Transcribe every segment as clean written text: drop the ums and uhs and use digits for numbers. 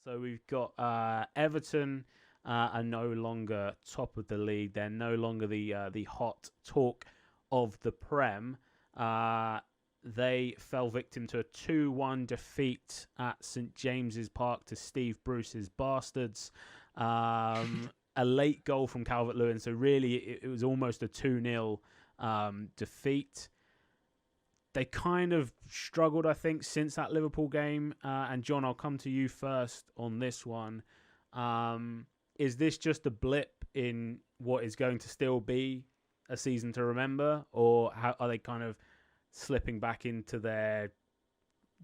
So we've got Everton are no longer top of the league. They're no longer the hot talk of the Prem. They fell victim to a 2-1 defeat at St James's Park to Steve Bruce's Bastards. A late goal from Calvert-Lewin, so really it was almost a 2-0 defeat. They kind of struggled, I think, since that Liverpool game. And John, I'll come to you first on this one. Is this just a blip in what is going to still be a season to remember? Or are they kind of slipping back into their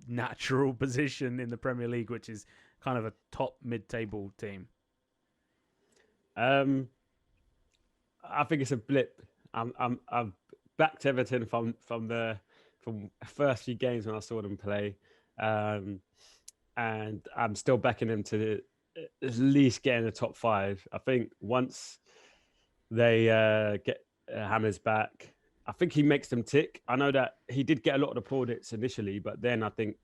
natural position in the Premier League, which is kind of a top mid-table team? I think it's a blip. I'm backed Everton from the first few games when I saw them play, and I'm still backing them to at least get in the top 5. I think once they get Hammers back, I think he makes them tick. I know that he did get a lot of the plaudits initially, but then I think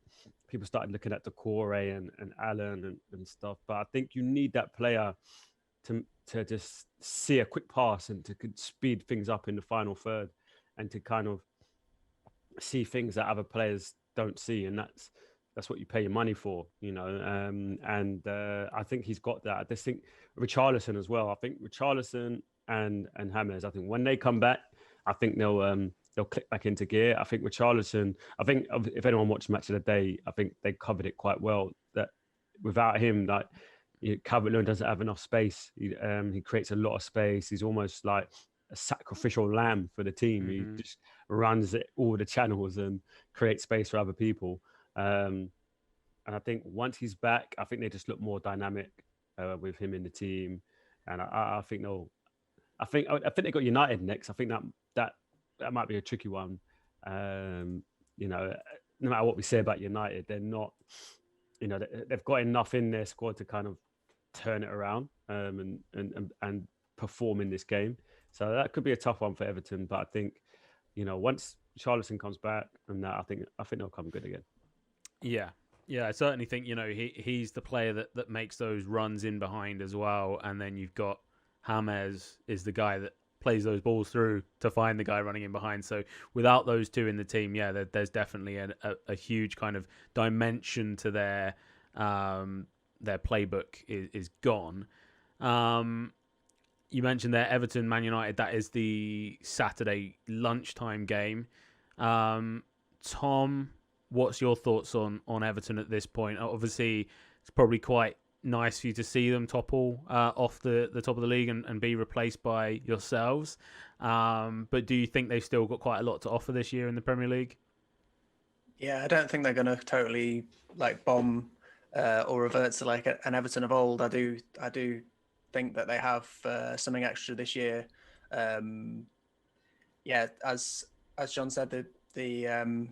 people started looking at Decore and Allen and stuff. But I think you need that player to just see a quick pass and to speed things up in the final third and to kind of see things that other players don't see, and that's what you pay your money for, you know. I think he's got that. I just think Richarlison as well. I think Richarlison and James, I think when they come back, I think they'll click back into gear. I think Richarlison, I think if anyone watched Match of the Day, I think they covered it quite well, that without him, like, Calvert-Lewin doesn't have enough space. He creates a lot of space. He's almost like a sacrificial lamb for the team. Mm-hmm. He just runs all the channels and creates space for other people. And I think once he's back, I think they just look more dynamic with him in the team. And I think they got United next. I think that might be a tricky one. You know, no matter what we say about United, they're not. You know, they've got enough in their squad to kind of turn it around and perform in this game. So that could be a tough one for Everton. But I think, you know, once Charlison comes back, and that I think they'll come good again. Yeah, I certainly think, you know, he's the player that makes those runs in behind as well, and then you've got James is the guy that plays those balls through to find the guy running in behind. So without those two in the team, yeah, there's definitely a huge kind of dimension to their playbook is gone. You mentioned there Everton, Man United. That is the Saturday lunchtime game. Tom, what's your thoughts on Everton at this point? Obviously, it's probably quite nice for you to see them topple off the top of the league and be replaced by yourselves. But do you think they've still got quite a lot to offer this year in the Premier League? Yeah, I don't think they're going to totally like bomb or revert to like an Everton of old. I do think that they have something extra this year. Yeah, as John said, the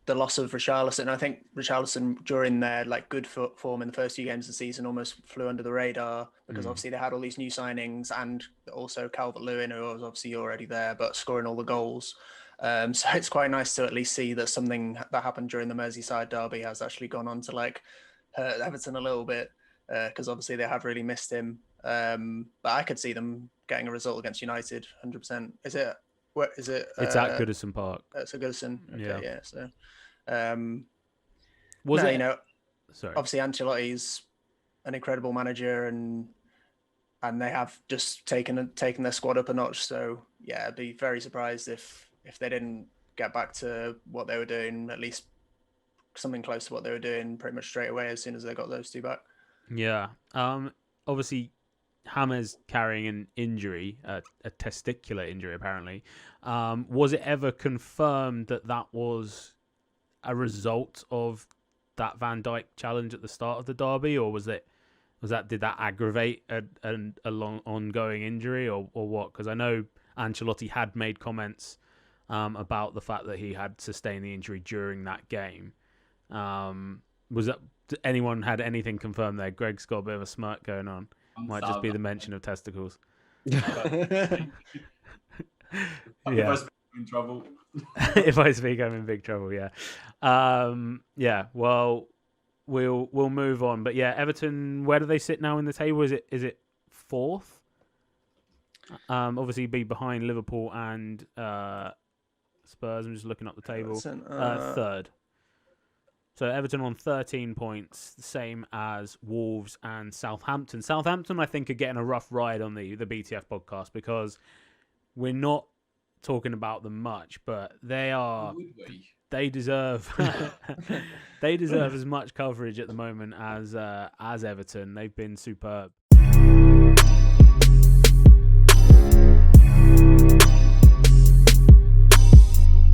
loss of Richarlison. I think Richarlison during their like good form in the first few games of the season almost flew under the radar because obviously they had all these new signings and also Calvert-Lewin, who was obviously already there but scoring all the goals. So it's quite nice to at least see that something that happened during the Merseyside derby has actually gone on to like hurt Everton a little bit because obviously they have really missed him. But I could see them getting a result against United, 100%. Is it? What is it? It's at Goodison Park. It's at Goodison. Okay, yeah. So, was it? You know, sorry. Obviously Ancelotti's an incredible manager, and they have just taken their squad up a notch. So yeah, I'd be very surprised if they didn't get back to what they were doing, at least something close to what they were doing, pretty much straight away as soon as they got those two back. Yeah. Obviously, James carrying an injury, a testicular injury apparently. Was it ever confirmed that was a result of that Van Dijk challenge at the start of the derby, or did that aggravate a long ongoing injury, or what? Because I know Ancelotti had made comments about the fact that he had sustained the injury during that game. Was that anyone had anything confirmed there? Greg's got a bit of a smirk going on. Might just be the mention of testicles. If I speak, I'm in trouble. If I speak, I'm in big trouble. Yeah. Yeah. Well, we'll move on. But yeah, Everton, where do they sit now in the table? Is it fourth? Obviously, be behind Liverpool and Spurs. I'm just looking up the table. Everton, Third. So Everton on 13 points, the same as Wolves and Southampton. Southampton, I think, are getting a rough ride on the BTF podcast because we're not talking about them much, but they are. Would we? They deserve they deserve as much coverage at the moment as Everton. They've been superb.